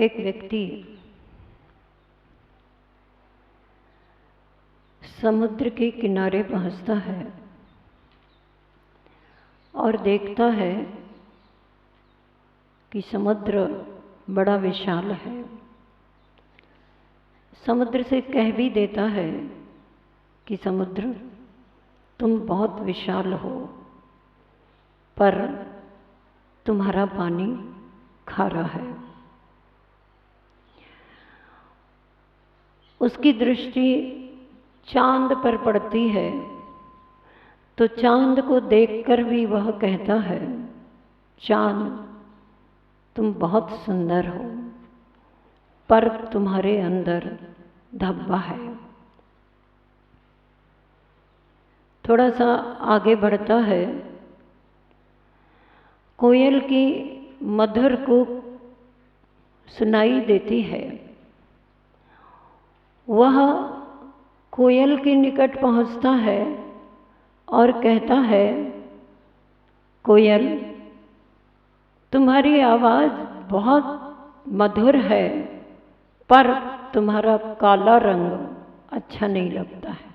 एक व्यक्ति समुद्र के किनारे पहुंचता है और देखता है कि समुद्र बड़ा विशाल है। समुद्र से कह भी देता है कि समुद्र तुम बहुत विशाल हो, पर तुम्हारा पानी खारा है। उसकी दृष्टि चांद पर पड़ती है तो चांद को देखकर भी वह कहता है, चांद तुम बहुत सुंदर हो, पर तुम्हारे अंदर धब्बा है। थोड़ा सा आगे बढ़ता है, कोयल की मधुर कूक सुनाई देती है। वह कोयल के निकट पहुंचता है और कहता है, कोयल तुम्हारी आवाज़ बहुत मधुर है, पर तुम्हारा काला रंग अच्छा नहीं लगता है।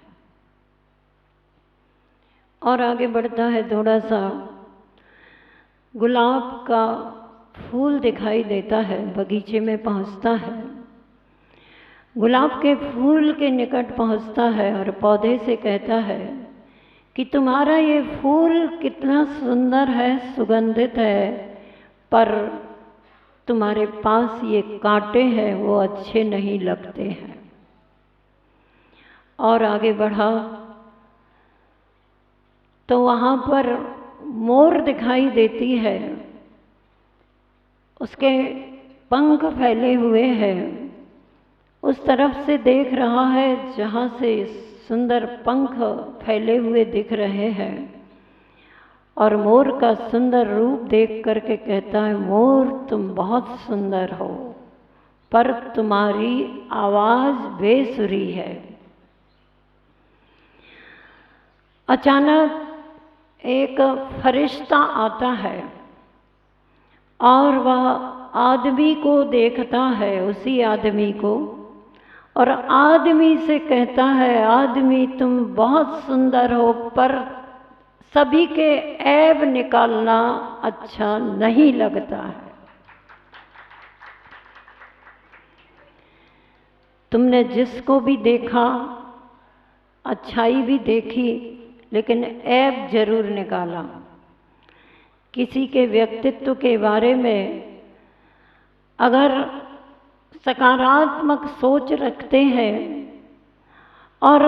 और आगे बढ़ता है थोड़ा सा, गुलाब का फूल दिखाई देता है, बगीचे में पहुंचता है। गुलाब के फूल के निकट पहुंचता है और पौधे से कहता है कि तुम्हारा ये फूल कितना सुंदर है, सुगंधित है, पर तुम्हारे पास ये कांटे हैं, वो अच्छे नहीं लगते हैं। और आगे बढ़ा तो वहाँ पर मोर दिखाई देती है, उसके पंख फैले हुए हैं। उस तरफ से देख रहा है जहाँ से सुंदर पंख फैले हुए दिख रहे हैं, और मोर का सुंदर रूप देख करके कहता है, मोर तुम बहुत सुंदर हो, पर तुम्हारी आवाज़ बेसुरी है। अचानक एक फरिश्ता आता है और वह आदमी को देखता है, उसी आदमी को, और आदमी से कहता है, आदमी तुम बहुत सुंदर हो, पर सभी के ऐब निकालना अच्छा नहीं लगता है। तुमने जिसको भी देखा अच्छाई भी देखी, लेकिन ऐब जरूर निकाला। किसी के व्यक्तित्व के बारे में अगर सकारात्मक सोच रखते हैं और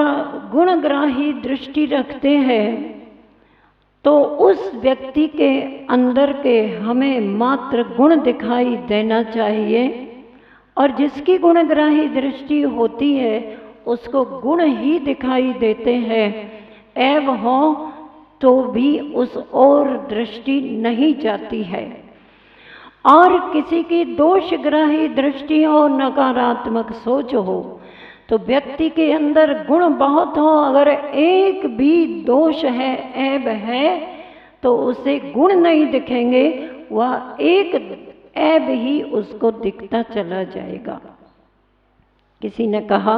गुणग्राही दृष्टि रखते हैं, तो उस व्यक्ति के अंदर के हमें मात्र गुण दिखाई देना चाहिए, और जिसकी गुणग्राही दृष्टि होती है उसको गुण ही दिखाई देते हैं। ऐब हो तो भी उस ओर दृष्टि नहीं जाती है। और किसी की दोषग्राही दृष्टि हो, नकारात्मक सोच हो, तो व्यक्ति के अंदर गुण बहुत हो, अगर एक भी दोष है, ऐब है, तो उसे गुण नहीं दिखेंगे, वह एक ऐब ही उसको दिखता चला जाएगा। किसी ने कहा,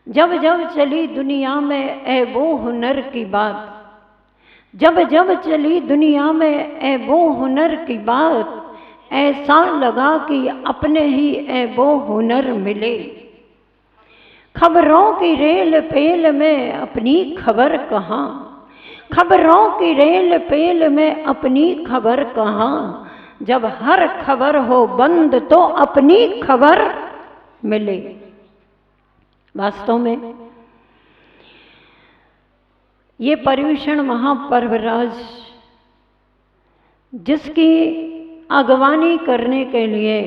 जब जब चली दुनिया में ऐबो हुनर की बात, जब जब चली दुनिया में ऐबो हुनर की बात, ऐसा लगा कि अपने ही ऐबो हुनर मिले। खबरों की रेल पेल में अपनी खबर कहाँ, खबरों की रेल पेल में अपनी खबर कहाँ, जब हर खबर हो बंद तो अपनी खबर मिले। वास्तव में ये पर्युषण महापर्वराज, जिसकी अगवानी करने के लिए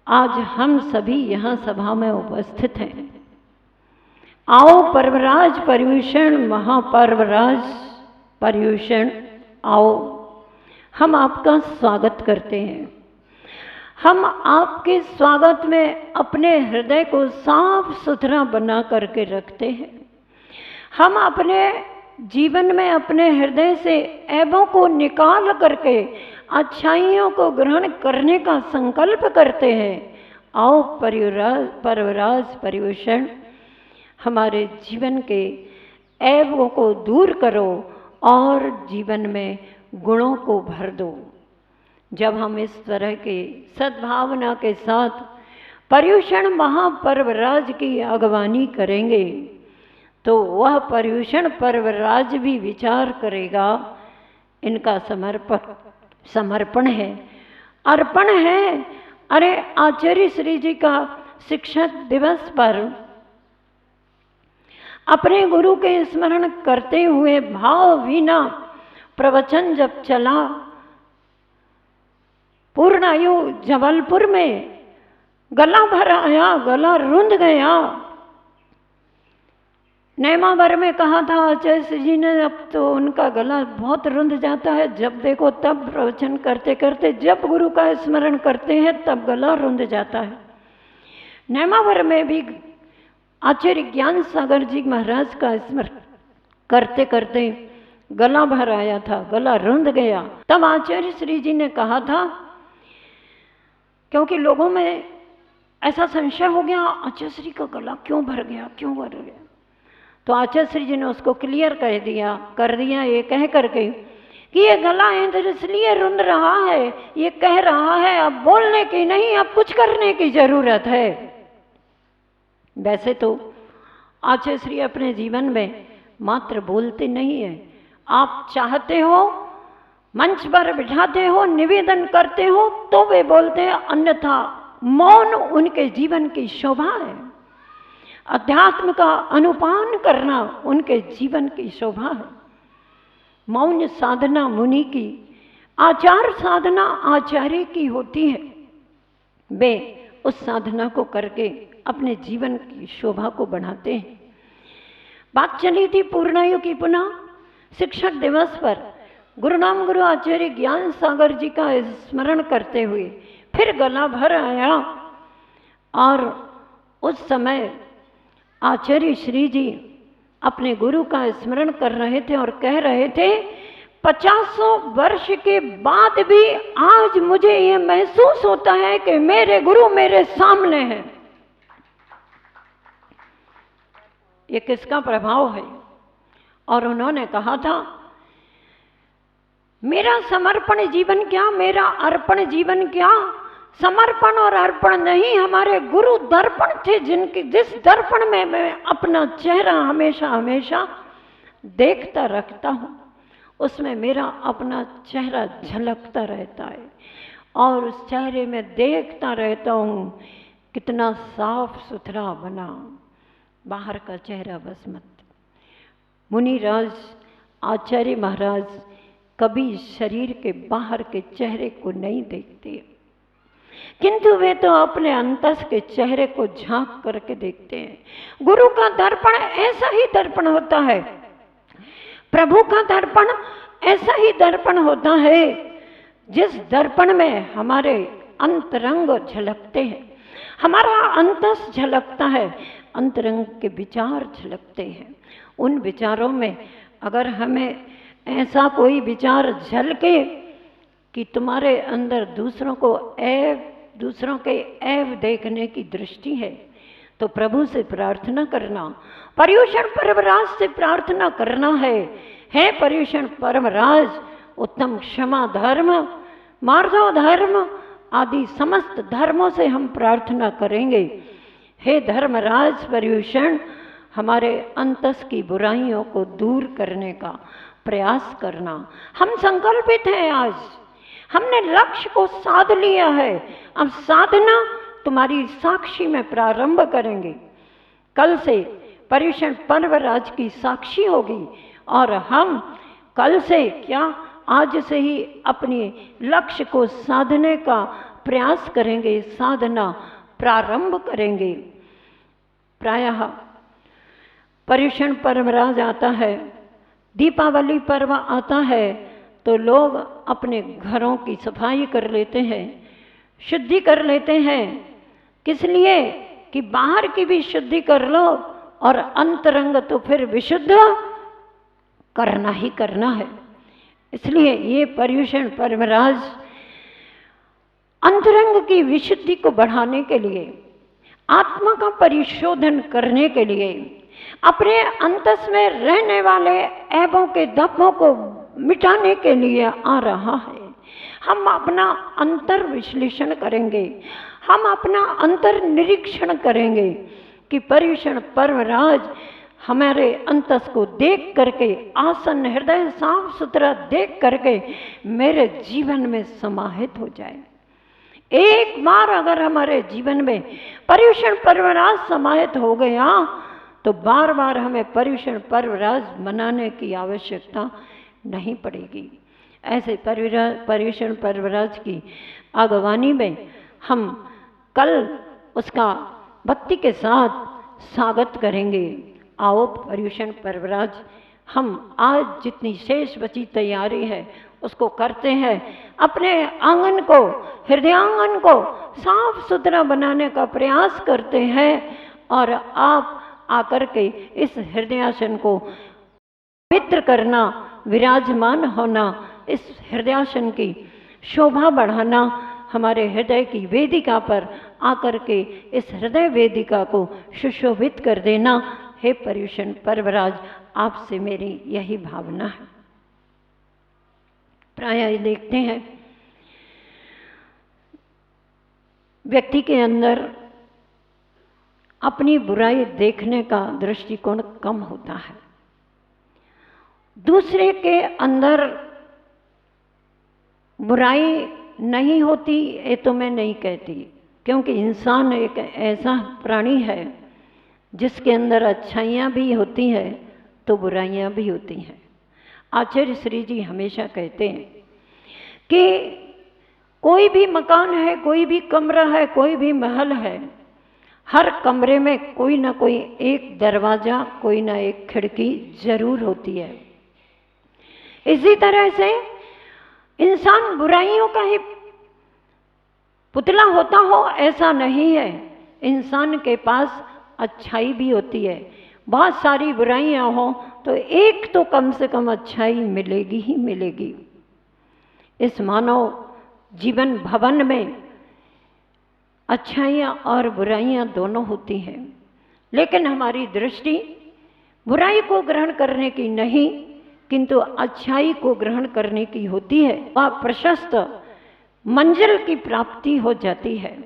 आज हम सभी यहाँ सभा में उपस्थित हैं, आओ पर्वराज पर्युषण महापर्वराज पर्युषण, आओ हम आपका स्वागत करते हैं। हम आपके स्वागत में अपने हृदय को साफ सुथरा बना करके रखते हैं। हम अपने जीवन में अपने हृदय से ऐबों को निकाल करके अच्छाइयों को ग्रहण करने का संकल्प करते हैं। आओ परवराज पर्यूषण हमारे जीवन के ऐबों को दूर करो और जीवन में गुणों को भर दो। जब हम इस तरह के सद्भावना के साथ पर्यूषण महापर्वराज की अगवानी करेंगे तो वह पर्यूषण पर्वराज भी विचार करेगा, इनका समर्पण है, अर्पण है। अरे आचार्य श्री जी का शिक्षक दिवस पर अपने गुरु के स्मरण करते हुए भावहीना प्रवचन जब चला, पूर्णायु जबलपुर में गला भर आया, गला रुंध गया। नेमावर में कहा था आचार्य जी ने, अब तो उनका गला बहुत रुंध जाता है, जब देखो तब प्रवचन करते करते, जब गुरु का स्मरण करते हैं तब गला रुंध जाता है। नेमावर में भी आचार्य ज्ञान सागर जी महाराज का स्मरण करते करते गला भर आया था, गला रुंध गया। तब आचार्य श्री जी ने कहा था, क्योंकि लोगों में ऐसा संशय हो गया आचार्य श्री का गला क्यों भर गया, क्यों भर गया। तो आचार्य श्री जी ने उसको क्लियर कर दिया ये कह करके कि ये गला इंद्र इसलिए रुंध रहा है, ये कह रहा है अब बोलने की नहीं, अब कुछ करने की जरूरत है। वैसे तो आचार्य श्री अपने जीवन में मात्र बोलते नहीं है, आप चाहते हो मंच पर बिठाते हो, निवेदन करते हो तो वे बोलते हैं, अन्यथा मौन उनके जीवन की शोभा है। अध्यात्म का अनुपान करना उनके जीवन की शोभा है। मौन साधना मुनि की, आचार साधना आचार्य की होती है। वे उस साधना को करके अपने जीवन की शोभा को बढ़ाते हैं। बात चली थी पूर्णायु की पुनः शिक्षक दिवस पर गुरुनाम गुरु आचार्य ज्ञान सागर जी का स्मरण करते हुए फिर गला भर आया और उस समय आचार्य श्री जी अपने गुरु का स्मरण कर रहे थे और कह रहे थे, 50 वर्ष के बाद भी आज मुझे ये महसूस होता है कि मेरे गुरु मेरे सामने हैं। ये किसका प्रभाव है? और उन्होंने कहा था, मेरा समर्पण जीवन क्या, मेरा अर्पण जीवन क्या। समर्पण और अर्पण नहीं, हमारे गुरु दर्पण थे, जिस दर्पण में मैं अपना चेहरा हमेशा हमेशा देखता रखता हूँ, उसमें मेरा अपना चेहरा झलकता रहता है और उस चेहरे में देखता रहता हूँ कितना साफ सुथरा बना, बाहर का चेहरा बस मत। मुनिराज आचार्य महाराज कभी शरीर के बाहर के चेहरे को नहीं देखते, किंतु वे तो अपने अंतस के चेहरे को झांक करके देखते हैं। गुरु का दर्पण ऐसा ही दर्पण होता है, प्रभु का दर्पण ऐसा ही दर्पण होता है, जिस दर्पण में हमारे अंतरंग झलकते हैं, हमारा अंतस झलकता है, अंतरंग के विचार झलकते हैं। उन विचारों में अगर हमें ऐसा कोई विचार झलके कि तुम्हारे अंदर दूसरों के ऐब देखने की दृष्टि है, तो प्रभु से प्रार्थना करना, पर्यूषण परमराज से प्रार्थना करना है। हे पर्यूषण परमराज, उत्तम क्षमा धर्म, मार्दव धर्म आदि समस्त धर्मों से हम प्रार्थना करेंगे। हे धर्मराज पर्यूषण, हमारे अंतस की बुराइयों को दूर करने का प्रयास करना। हम संकल्पित हैं, आज हमने लक्ष्य को साध लिया है, अब साधना तुम्हारी साक्षी में प्रारंभ करेंगे। कल से पर्यूषण पर्वराज की साक्षी होगी और हम कल से क्या आज से ही अपने लक्ष्य को साधने का प्रयास करेंगे, साधना प्रारंभ करेंगे। प्रायः पर्यूषण पर्वराज आता है, दीपावली पर्व आता है, तो लोग अपने घरों की सफाई कर लेते हैं, शुद्धि कर लेते हैं। किस लिए? कि बाहर की भी शुद्धि कर लो और अंतरंग तो फिर विशुद्ध करना ही करना है। इसलिए ये पर्यूषण पर्वराज अंतरंग की विशुद्धि को बढ़ाने के लिए, आत्मा का परिशोधन करने के लिए, अपने अंतस में रहने वाले ऐबों के धब्बों को मिटाने के लिए आ रहा है। हम अपना अंतर विश्लेषण करेंगे, हम अपना अंतर निरीक्षण करेंगे कि पर्युषण पर्वराज हमारे अंतस को देख करके, आसन हृदय साफ सुथरा देख करके मेरे जीवन में समाहित हो जाए। एक बार अगर हमारे जीवन में पर्युषण पर्वराज समाहित हो गया तो बार बार हमें पर्युषण पर्वराज मनाने की आवश्यकता नहीं पड़ेगी। ऐसे पर्युषण पर्वराज की अगवानी में हम कल उसका भक्ति के साथ स्वागत करेंगे। आओ पर्युषण पर्वराज, हम आज जितनी शेष बची तैयारी है उसको करते हैं। अपने आंगन को, हृदयांगन को साफ सुथरा बनाने का प्रयास करते हैं और आप आकर के इस हृदयासन को पवित्र करना, विराजमान होना, इस हृदयासन की शोभा बढ़ाना, हमारे हृदय की वेदिका पर आकर के इस हृदय वेदिका को सुशोभित कर देना। हे पर्युषण पर्वराज, आपसे मेरी यही भावना है। प्रायः देखते हैं व्यक्ति के अंदर अपनी बुराई देखने का दृष्टिकोण कम होता है। दूसरे के अंदर बुराई नहीं होती ये तो मैं नहीं कहती, क्योंकि इंसान एक ऐसा प्राणी है जिसके अंदर अच्छाइयाँ भी होती हैं तो बुराइयाँ भी होती हैं। आचार्य श्री जी हमेशा कहते हैं कि कोई भी मकान है, कोई भी कमरा है, कोई भी महल है, हर कमरे में कोई ना कोई एक दरवाज़ा, कोई ना एक खिड़की जरूर होती है। इसी तरह से इंसान बुराइयों का ही पुतला होता हो ऐसा नहीं है। इंसान के पास अच्छाई भी होती है। बहुत सारी बुराइयां हो तो एक तो कम से कम अच्छाई मिलेगी ही मिलेगी। इस मानव जीवन भवन में अच्छाइयाँ और बुराइयाँ दोनों होती हैं, लेकिन हमारी दृष्टि बुराई को ग्रहण करने की नहीं किंतु अच्छाई को ग्रहण करने की होती है। वह प्रशस्त मंजिल की प्राप्ति हो जाती है।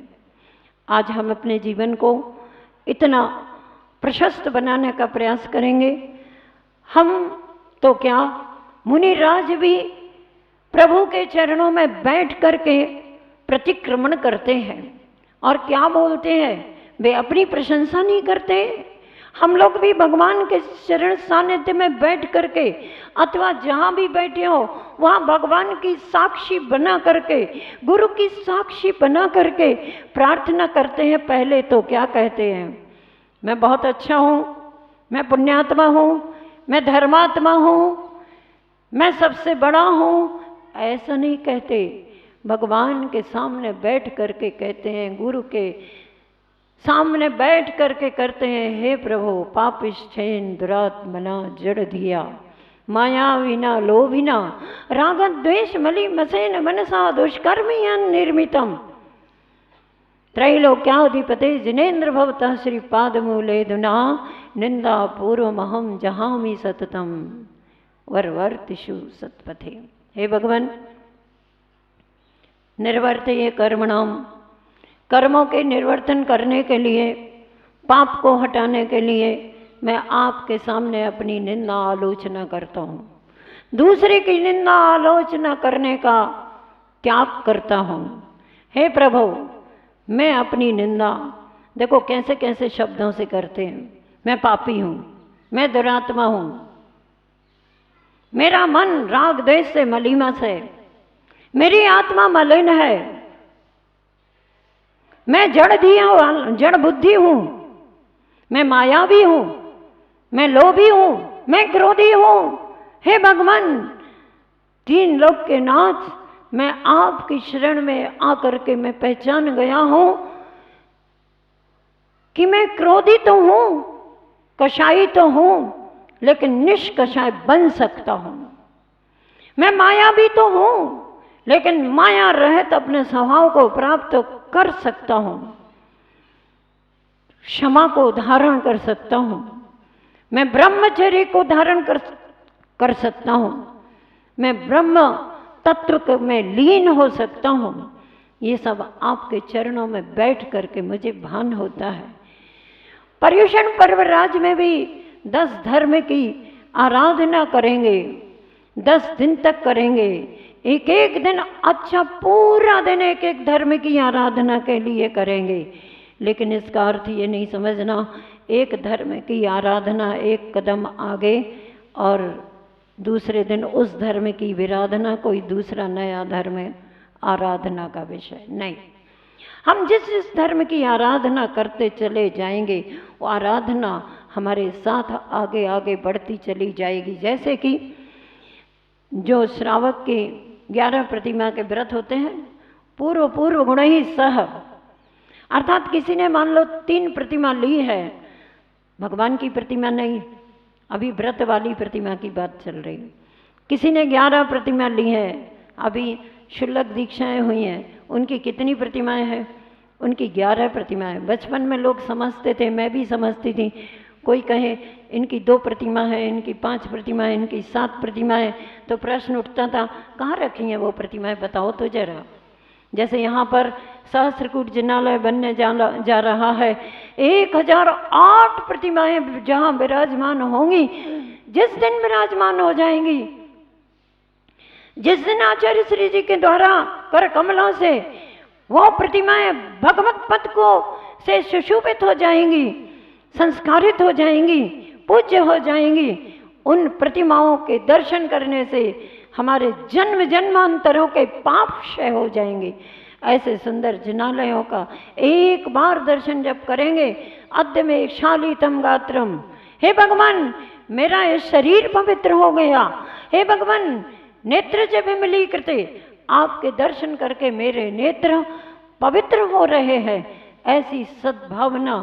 आज हम अपने जीवन को इतना प्रशस्त बनाने का प्रयास करेंगे। हम तो क्या, मुनिराज भी प्रभु के चरणों में बैठ करके प्रतिक्रमण करते हैं और क्या बोलते हैं, वे अपनी प्रशंसा नहीं करते। हम लोग भी भगवान के चरण सानिध्य में बैठ करके अथवा जहाँ भी बैठे हो वहाँ भगवान की साक्षी बना करके, गुरु की साक्षी बना करके प्रार्थना करते हैं। पहले तो क्या कहते हैं, मैं बहुत अच्छा हूँ, मैं पुण्यात्मा हूँ, मैं धर्मात्मा हूँ, मैं सबसे बड़ा हूँ, ऐसा नहीं कहते। भगवान के सामने बैठ करके कहते हैं, गुरु के सामने बैठ करके करते हैं, हे प्रभु पापिष्ठेन दुरात्मना जड़ धिया माया विना लोभिना राग द्वेष मलि मसेन मनसा दुष्कर्मयन् निर्मितम त्रैलोक्याधिपते जिनेन्द्र भवतः श्रीपादमूले दुना निंदा पूर्वमहम जहामि सततम वर्वर्तिषु सत्पथे। हे भगवान, निर्वर्तये कर्मणाम, कर्मों के निर्वर्तन करने के लिए, पाप को हटाने के लिए मैं आपके सामने अपनी निंदा आलोचना करता हूँ। दूसरे की निंदा आलोचना करने का त्याग करता हूँ। हे प्रभु, मैं अपनी निंदा, देखो कैसे कैसे शब्दों से करते हैं, मैं पापी हूँ, मैं दुरात्मा हूँ, मेरा मन राग द्वेष से मलिमस है, मेरी आत्मा मलिन है, मैं जड़ धिया जड़ बुद्धि हूँ, मैं मायावी हूँ, मैं लोभी हूँ, मैं क्रोधी हूँ। हे भगवान, तीन लोक के नाथ, मैं आपकी शरण में आकर के मैं पहचान गया हूँ कि मैं क्रोधी तो हूँ, कषाई तो हूँ, लेकिन निष्कषाय बन सकता हूँ। मैं मायावी तो हूँ, लेकिन माया रहित अपने स्वभाव को प्राप्त कर सकता हूं, क्षमा को धारण कर सकता हूं, मैं ब्रह्मचर्य को धारण कर सकता हूं, मैं ब्रह्म तत्व में लीन हो सकता हूं। ये सब आपके चरणों में बैठ करके मुझे भान होता है। पर्युषण पर्वराज में भी 10 धर्म की आराधना करेंगे, 10 दिन तक करेंगे, एक एक दिन, अच्छा पूरा दिन एक एक धर्म की आराधना के लिए करेंगे। लेकिन इसका अर्थ ये नहीं समझना एक धर्म की आराधना एक कदम आगे और दूसरे दिन उस धर्म की विराधना कोई दूसरा नया धर्म आराधना का विषय नहीं। हम जिस धर्म की आराधना करते चले जाएंगे वो आराधना हमारे साथ आगे आगे बढ़ती चली जाएगी। जैसे कि जो श्रावक के 11 प्रतिमा के व्रत होते हैं, पूर्व गुण ही सह, अर्थात किसी ने मान लो 3 प्रतिमा ली है, भगवान की प्रतिमा नहीं, अभी व्रत वाली प्रतिमा की बात चल रही। किसी ने 11 प्रतिमा ली है, अभी शुल्लक दीक्षाएं हुई हैं, उनकी कितनी प्रतिमाएं हैं? उनकी 11 प्रतिमाएं। बचपन में लोग समझते थे, मैं भी समझती थी, कोई कहे इनकी 2 प्रतिमा है, इनकी 5 प्रतिमा है, इनकी 7 प्रतिमाएं, तो प्रश्न उठता था कहाँ रखी हैं वो प्रतिमाएं, बताओ तो जरा। जैसे यहाँ पर सहस्त्रकूट जिनालय बनने जा रहा है, 1008 प्रतिमाएं जहाँ विराजमान होंगी, जिस दिन विराजमान हो जाएंगी, जिस दिन आचार्य श्री जी के द्वारा कर कमलों से वो प्रतिमाएं भगवत पद को से सुशोभित हो जाएंगी, संस्कारित हो जाएंगी, पूज्य हो जाएंगी, उन प्रतिमाओं के दर्शन करने से हमारे जन्म जन्मांतरों के पाप क्षय हो जाएंगे। ऐसे सुंदर जिनालयों का एक बार दर्शन जब करेंगे, अद्य में शालितम गात्रम, हे भगवान मेरा ये शरीर पवित्र हो गया, हे भगवान नेत्र जब मिली करते, आपके दर्शन करके मेरे नेत्र पवित्र हो रहे हैं। ऐसी सद्भावना,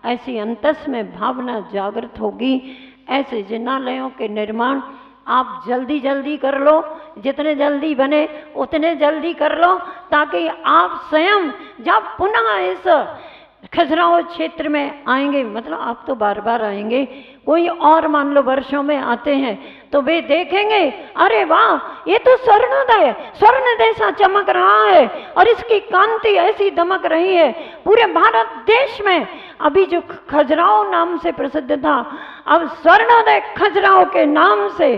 ऐसी अंतस में भावना जागृत होगी। ऐसे जिनालयों के निर्माण आप जल्दी जल्दी कर लो, जितने जल्दी बने उतने जल्दी कर लो, ताकि आप स्वयं जब पुनः इस खजुराहो क्षेत्र में आएंगे, मतलब आप तो बार बार आएंगे, कोई और मान लो वर्षों में आते हैं तो वे देखेंगे अरे वाह ये तो स्वर्णोदय स्वर्ण जैसा चमक रहा है और इसकी कांति ऐसी दमक रही है, पूरे भारत देश में अभी जो खजुराहो नाम से प्रसिद्ध था अब स्वर्णोदय खजुराहो के नाम से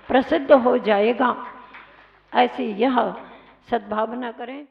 प्रसिद्ध हो जाएगा। ऐसी यह सद्भावना करें।